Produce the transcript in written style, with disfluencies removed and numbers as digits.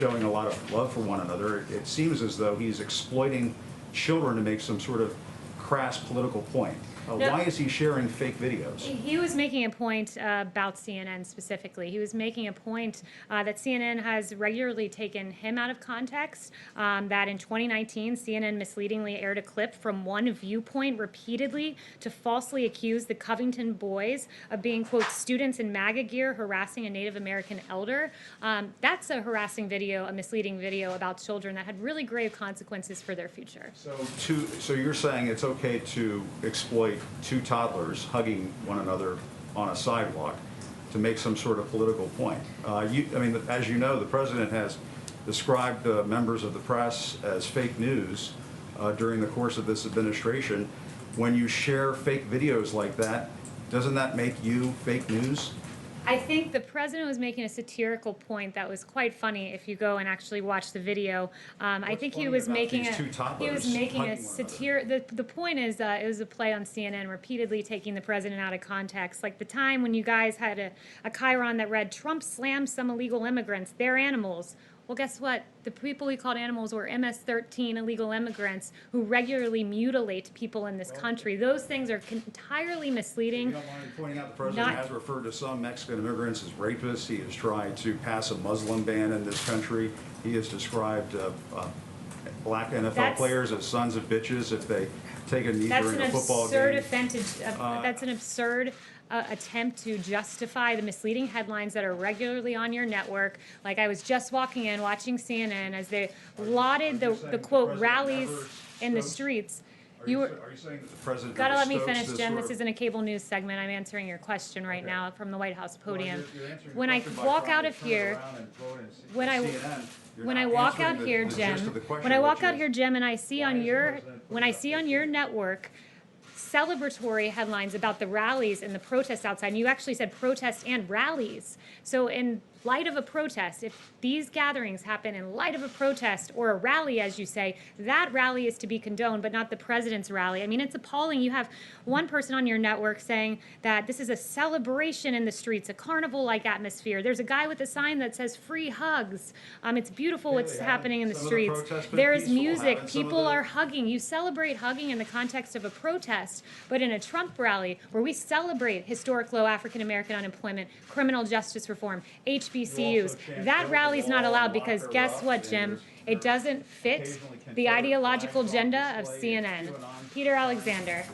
showing a lot of love for one another. It seems as though he's exploiting children to make some sort of crass political point. No. Why is he sharing fake videos? He was making a point about CNN specifically. He was making a point that CNN has regularly taken him out of context, that in 2019, CNN misleadingly aired a clip from one viewpoint repeatedly to falsely accuse the Covington boys of being, quote, students in MAGA gear harassing a Native American elder. That's a harassing video, a misleading video about children that had really grave consequences for their future. So you're saying it's okay to exploit two toddlers hugging one another on a sidewalk to make some sort of political point. I mean, as you know, the president has described members of the press as fake news during the course of this administration. When you share fake videos like that, doesn't that make you fake news? I think the president was making a satirical point that was quite funny if you go and actually watch the video. I think he was making a satire. The point is it was a play on CNN repeatedly taking the president out of context. Like the time when you guys had a chyron that read, "Trump slams some illegal immigrants, they're animals." Well, guess what? The people we called animals were MS-13 illegal immigrants who regularly mutilate people in this country. Those things are entirely misleading. You don't mind pointing out the president has referred to some Mexican immigrants as rapists. He has tried to pass a Muslim ban in this country. He has described black NFL players as sons of bitches if they take a knee during a football game. That's an absurd attempt to justify the misleading headlines that are regularly on your network. Like I was just walking in, watching CNN as they lauded the quote rallies in the streets. Are you saying that the president gotta let me finish, Jim. This isn't a cable news segment. I'm answering your question right now from the White House podium. When I walk out of here, when I walk out here, Jim, and I see on your network celebratory headlines about the rallies and the protests outside, and you actually said protests and rallies. So in light of a protest, if these gatherings happen in light of a protest or a rally, as you say, that rally is to be condoned, but not the president's rally. I mean, it's appalling. You have one person on your network saying that this is a celebration in the streets, a carnival-like atmosphere. There's a guy with a sign that says free hugs. It's beautiful what's happening in the streets. There's music. People are hugging. You celebrate hugging in the context of a protest, but in a Trump rally where we celebrate historic low African-American unemployment, criminal justice reform, HBCUs, that rally's not allowed because guess what, Jim? It doesn't fit the ideological agenda of CNN. Peter Alexander.